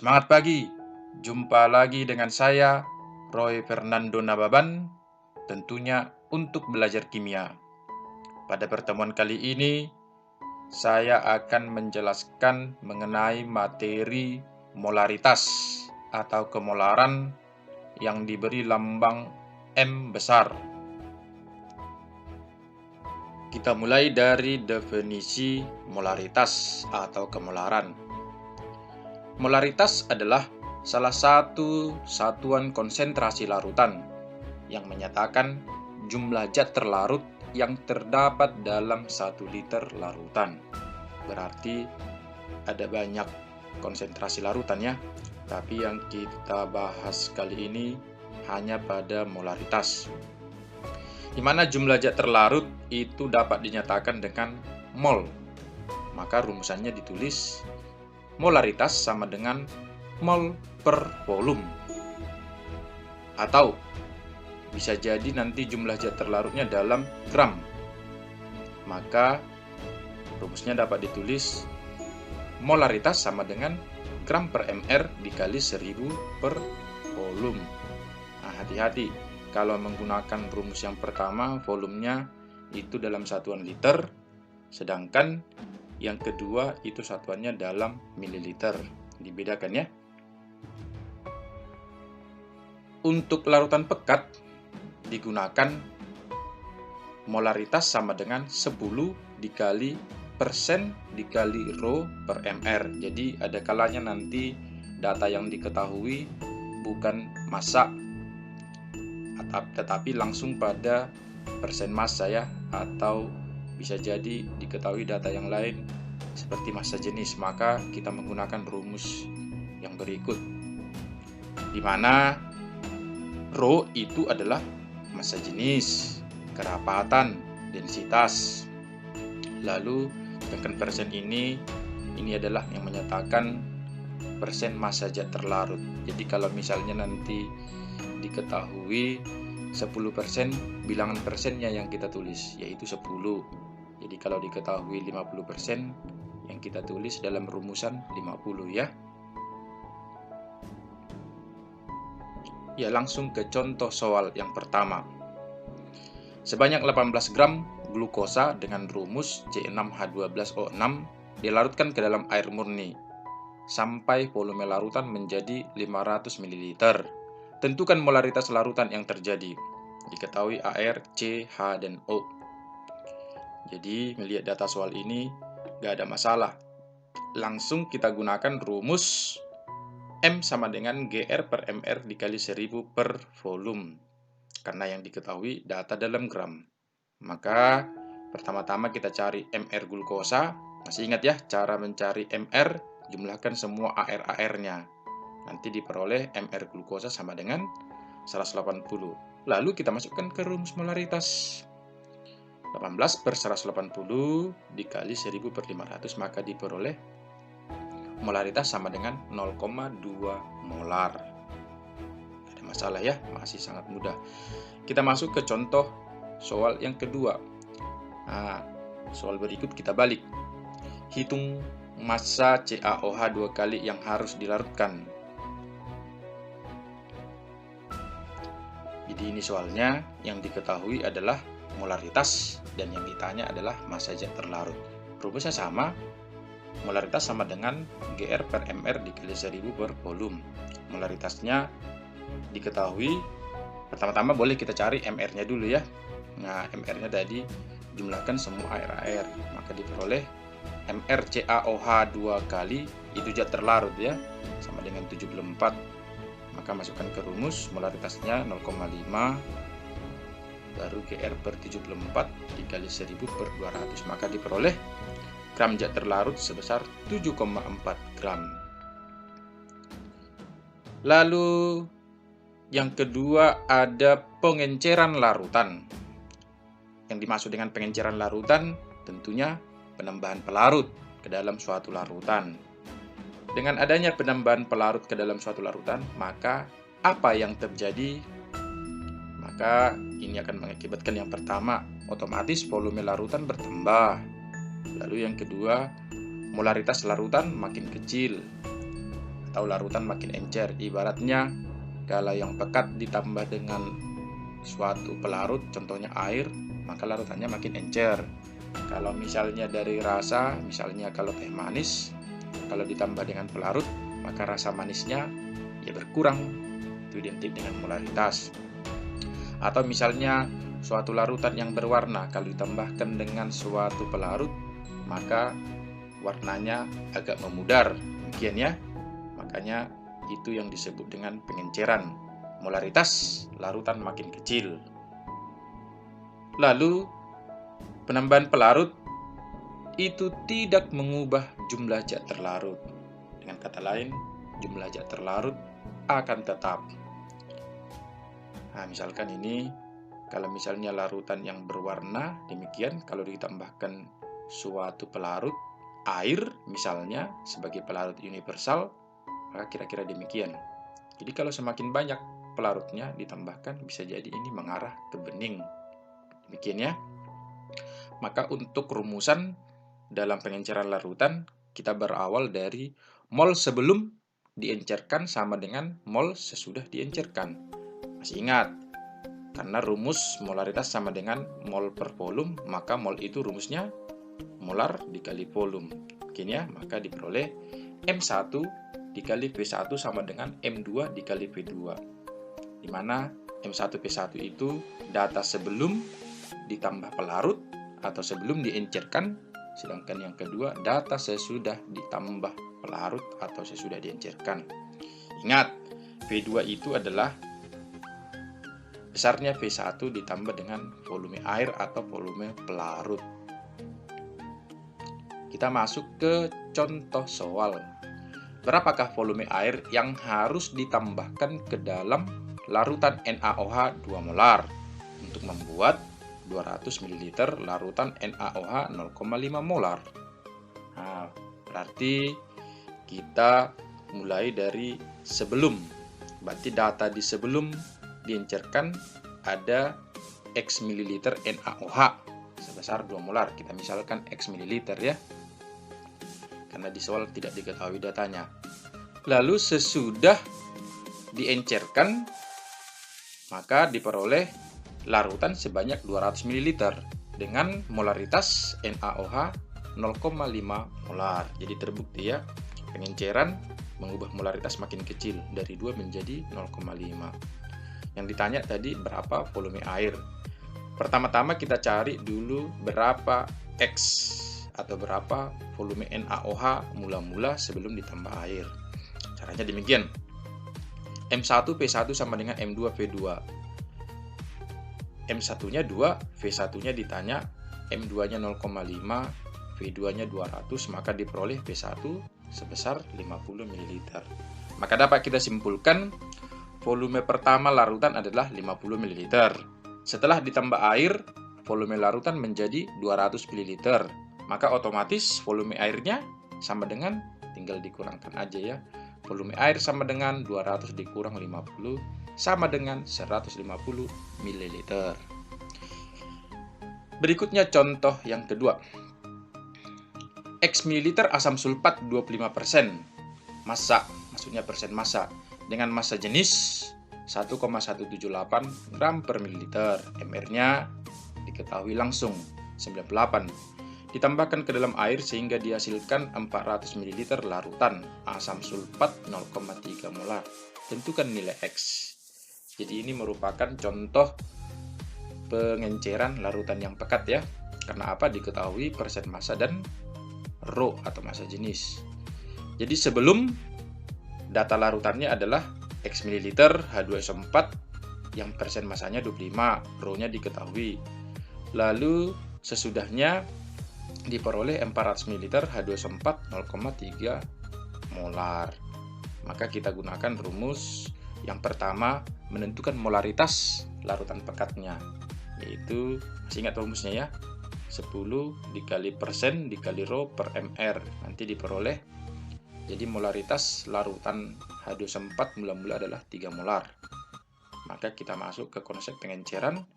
Semangat pagi, jumpa lagi dengan saya, Roy Fernando Nababan, tentunya untuk belajar kimia. Pada pertemuan kali ini, saya akan menjelaskan mengenai materi molaritas atau kemolaran yang diberi lambang M besar. Kita mulai dari definisi molaritas atau kemolaran. Molaritas adalah salah satu satuan konsentrasi larutan yang menyatakan jumlah zat terlarut yang terdapat dalam 1 liter larutan. Berarti ada banyak konsentrasi larutan ya, tapi yang kita bahas kali ini hanya pada molaritas. Di mana jumlah zat terlarut itu dapat dinyatakan dengan mol. Maka rumusannya ditulis molaritas sama dengan mol per volume. Atau bisa jadi nanti jumlah zat terlarutnya dalam gram. Maka rumusnya dapat ditulis molaritas sama dengan gram per mr dikali 1000 per volume. Nah, hati-hati kalau menggunakan rumus yang pertama, volumenya itu dalam satuan liter, sedangkan yang kedua itu satuannya dalam mililiter. Dibedakan ya. Untuk larutan pekat digunakan molaritas sama dengan 10 dikali persen dikali rho per mr. Jadi ada kalanya nanti data yang diketahui bukan massa tetapi langsung pada persen massa ya, atau bisa jadi diketahui data yang lain seperti massa jenis, maka kita menggunakan rumus yang berikut, di mana rho itu adalah massa jenis, kerapatan, densitas. Lalu sedangkan persen ini adalah yang menyatakan persen massa zat terlarut. Jadi kalau misalnya nanti diketahui 10%, bilangan persennya yang kita tulis yaitu 10. Jadi kalau diketahui 50%, yang kita tulis dalam rumusan 50 ya. Ya, langsung ke contoh soal yang pertama. Sebanyak 18 gram glukosa dengan rumus C6H12O6 dilarutkan ke dalam air murni sampai volume larutan menjadi 500 ml. Tentukan molaritas larutan yang terjadi. Diketahui AR, C, H, dan O. Jadi melihat data soal ini gak ada masalah. Langsung kita gunakan rumus M sama dengan GR per MR dikali 1000 per volume. Karena yang diketahui data dalam gram. Maka pertama-tama kita cari MR glukosa. Masih ingat ya cara mencari MR? Jumlahkan semua AR-AR-nya. Nanti diperoleh MR glukosa sama dengan 180. Lalu kita masukkan ke rumus molaritas. 18 per 180 dikali 1000 per 500, maka diperoleh molaritas sama dengan 0,2 molar. Tidak ada masalah ya, masih sangat mudah. Kita masuk ke contoh soal yang kedua. Nah, soal berikut kita balik. Hitung massa CaOH 2 kali yang harus dilarutkan. Jadi ini soalnya yang diketahui adalah molaritas dan yang ditanya adalah massa zat terlarut. Rumusnya sama, molaritas sama dengan GR per MR dikali 1000 per volume. Molaritasnya diketahui, pertama-tama boleh kita cari MR-nya dulu ya. Nah, MR-nya tadi jumlahkan semua air-air, maka diperoleh MR CaOH 2 kali itu zat terlarut ya, sama dengan 74. Maka masukkan ke rumus molaritasnya 0,5 baru GR per 74 dikali 1000 per 200, maka diperoleh gram zat terlarut sebesar 7,4 gram. Lalu yang kedua ada pengenceran larutan. Yang dimaksud dengan pengenceran larutan tentunya penambahan pelarut ke dalam suatu larutan. Dengan adanya penambahan pelarut ke dalam suatu larutan, maka apa yang terjadi? Maka ini akan mengakibatkan yang pertama, otomatis volume larutan bertambah. Lalu yang kedua, molaritas larutan makin kecil. atau larutan makin encer. Ibaratnya kalau yang pekat ditambah dengan suatu pelarut, contohnya air, maka larutannya makin encer. Kalau misalnya dari rasa, misalnya kalau teh manis, kalau ditambah dengan pelarut, maka rasa manisnya ya berkurang. Itu identik dengan molaritas. Atau misalnya suatu larutan yang berwarna, kalau ditambahkan dengan suatu pelarut, maka warnanya agak memudar. Demikian ya. Makanya itu yang disebut dengan pengenceran. Molaritas larutan makin kecil. Lalu penambahan pelarut itu tidak mengubah jumlah zat terlarut. Dengan kata lain, jumlah zat terlarut akan tetap. Nah, misalkan ini, kalau misalnya larutan yang berwarna, demikian kalau ditambahkan suatu pelarut, air misalnya sebagai pelarut universal, maka kira-kira demikian. Jadi kalau semakin banyak pelarutnya ditambahkan, bisa jadi ini mengarah ke bening. Demikian ya. Maka untuk rumusan dalam pengenceran larutan, kita berawal dari mol sebelum diencerkan sama dengan mol sesudah diencerkan. Masih ingat? Karena rumus molaritas sama dengan mol per volume, maka mol itu rumusnya molar dikali volume. Begini ya, maka diperoleh M1 dikali V1 sama dengan M2 dikali V2. Di mana M1 V1 itu data sebelum ditambah pelarut atau sebelum diencerkan, sedangkan yang kedua data sesudah ditambah pelarut atau sesudah diencerkan. Ingat, V2 itu adalah besarnya V1 ditambah dengan volume air atau volume pelarut. Kita masuk ke contoh soal. Berapakah volume air yang harus ditambahkan ke dalam larutan NaOH 2 molar untuk membuat 200 ml larutan NaOH 0,5 molar. Nah, berarti kita mulai dari sebelum. Berarti data di sebelum diencerkan ada X mililiter NaOH sebesar 2 molar. Kita misalkan X mililiter ya. Karena di soal tidak diketahui datanya. Lalu sesudah diencerkan, maka diperoleh larutan sebanyak 200 ml dengan molaritas NaOH 0,5 molar. Jadi terbukti ya, pengenceran mengubah molaritas makin kecil dari 2 menjadi 0,5. Yang ditanya tadi berapa volume air. Pertama-tama kita cari dulu berapa X atau berapa volume NaOH mula-mula sebelum ditambah air. Caranya demikian. M1P1 sama dengan M2V2. M1-nya 2, V1-nya ditanya, M2-nya 0,5, V2-nya 200, maka diperoleh V1 sebesar 50 ml. Maka dapat kita simpulkan volume pertama larutan adalah 50 ml. Setelah ditambah air, volume larutan menjadi 200 ml. Maka otomatis volume airnya sama dengan, tinggal dikurangkan aja ya. Volume air sama dengan 200 dikurang 50 sama dengan 150 ml. Berikutnya contoh yang kedua. X mililiter asam sulfat 25%. Massa, maksudnya persen massa. Dengan massa jenis 1,178 gram per mililiter. MR-nya diketahui langsung 98. Ditambahkan ke dalam air sehingga dihasilkan 400 ml larutan asam sulfat 0,3 molar. Tentukan nilai X. Jadi ini merupakan contoh pengenceran larutan yang pekat ya. Karena apa? Diketahui persen massa dan rho atau massa jenis. Jadi sebelum data larutannya adalah X mililiter H2SO4 yang persen massanya 25, rho-nya diketahui. Lalu sesudahnya diperoleh 400 ml H2SO4 0,3 molar. Maka kita gunakan rumus yang pertama menentukan molaritas larutan pekatnya, yaitu masih ingat rumusnya ya, 10 dikali persen dikali rho per mr, nanti diperoleh jadi molaritas larutan H2SO4 mula-mula adalah 3 molar. Maka kita masuk ke konsep pengenceran,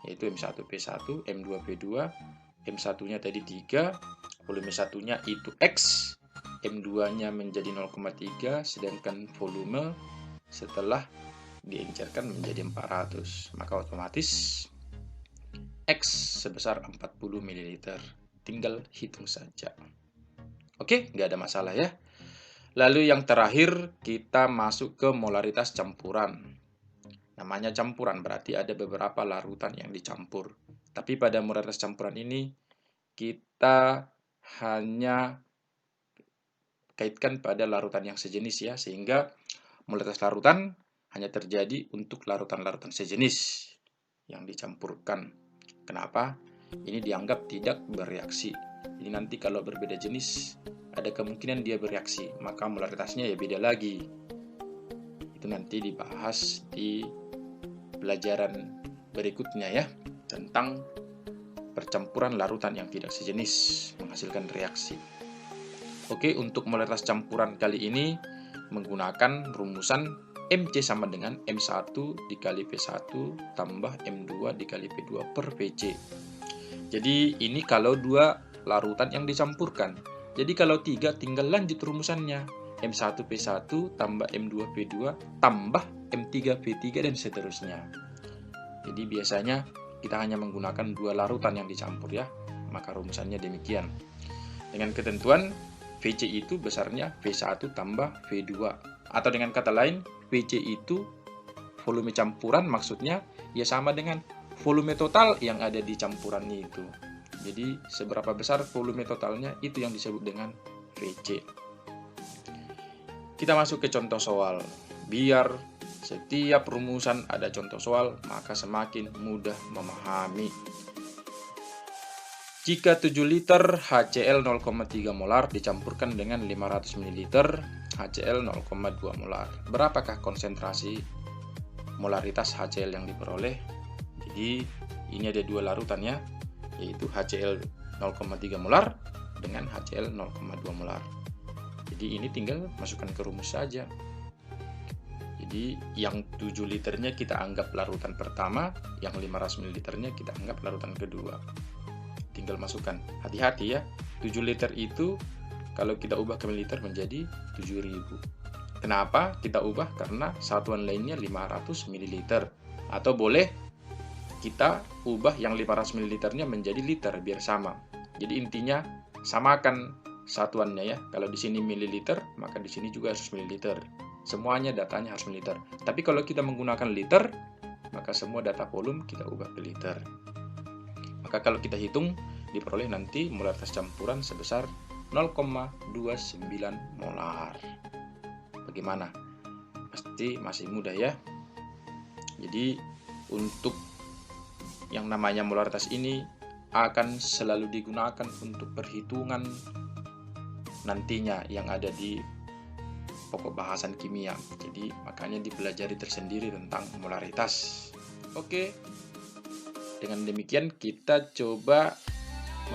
yaitu M1P1, M2P2, M1-nya tadi 3, volume 1-nya itu X, M2-nya menjadi 0,3, sedangkan volume setelah diencerkan menjadi 400. Maka otomatis X sebesar 40 ml. Tinggal hitung saja. Oke, nggak ada masalah ya. Lalu yang terakhir, kita masuk ke molaritas campuran. Namanya campuran, berarti ada beberapa larutan yang dicampur. Tapi pada molaritas campuran ini, kita hanya kaitkan pada larutan yang sejenis ya, sehingga molaritas larutan hanya terjadi untuk larutan-larutan sejenis yang dicampurkan. Kenapa? Ini dianggap tidak bereaksi. Jadi nanti kalau berbeda jenis, ada kemungkinan dia bereaksi, maka molaritasnya ya beda lagi. Itu nanti dibahas di pelajaran berikutnya ya, tentang percampuran larutan yang tidak sejenis menghasilkan reaksi. Oke, untuk molaritas campuran kali ini menggunakan rumusan MC sama dengan M1 dikali P1 tambah M2 dikali P2 per Pc. Jadi ini kalau dua larutan yang dicampurkan. Jadi kalau tiga tinggal lanjut rumusannya. M1 P1 tambah M2 P2 tambah M3 P3 dan seterusnya. Jadi biasanya kita hanya menggunakan dua larutan yang dicampur ya. Maka rumusannya demikian. Dengan ketentuan Vc itu besarnya V1 tambah V2. Atau dengan kata lain, Vc itu volume campuran, maksudnya ya sama dengan volume total yang ada di campurannya itu. Jadi seberapa besar volume totalnya itu yang disebut dengan Vc. Kita masuk ke contoh soal. Biar setiap rumusan ada contoh soal, maka semakin mudah memahami. Jika 7 liter HCl 0,3 molar dicampurkan dengan 500 ml HCl 0,2 molar. Berapakah konsentrasi molaritas HCl yang diperoleh? Jadi ini ada dua larutan ya, yaitu HCl 0,3 molar dengan HCl 0,2 molar. Jadi ini tinggal masukkan ke rumus saja. Jadi yang 7 liternya kita anggap larutan pertama, yang 500 ml-nya kita anggap larutan kedua. Tinggal masukkan. Hati-hati ya, 7 liter itu kalau kita ubah ke mililiter menjadi 7000. Kenapa kita ubah? Karena satuan lainnya 500 ml. Atau boleh kita ubah yang 500 ml-nya menjadi liter biar sama. Jadi intinya samakan satuannya ya. Kalau di sini mililiter, maka di sini juga harus mililiter. Semuanya datanya harus mililiter. Tapi kalau kita menggunakan liter, maka semua data volume kita ubah ke liter. Maka kalau kita hitung, diperoleh nanti molaritas campuran sebesar 0,29 molar. Bagaimana? Pasti masih mudah ya. Jadi untuk yang namanya molaritas ini akan selalu digunakan untuk perhitungan nantinya yang ada di pokok bahasan kimia. Jadi makanya dipelajari tersendiri tentang molaritas. Oke. Dengan demikian kita coba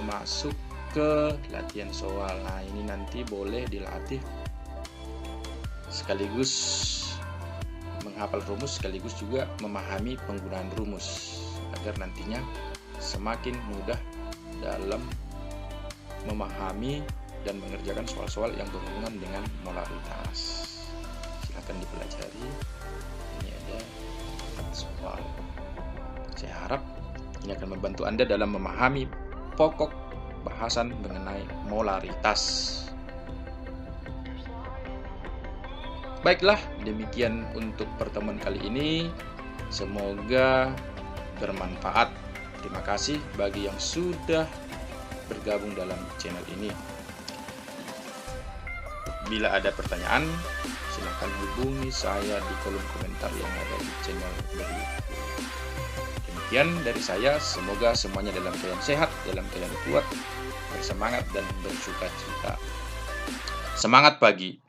masuk ke latihan soal. Nah, ini nanti boleh dilatih sekaligus menghafal rumus, sekaligus juga memahami penggunaan rumus agar nantinya semakin mudah dalam memahami dan mengerjakan soal-soal yang berhubungan dengan molaritas. Silahkan dipelajari. Ini ada 4 soal. Saya harap ini akan membantu Anda dalam memahami pokok bahasan mengenai molaritas. Baiklah, demikian untuk pertemuan kali ini. Semoga bermanfaat. Terima kasih bagi yang sudah bergabung dalam channel ini. Bila ada pertanyaan, silakan hubungi saya di kolom komentar yang ada di channel berikut. Demikian dari saya, semoga semuanya dalam keadaan sehat, dalam keadaan kuat, bersemangat dan bersuka cita. Semangat pagi!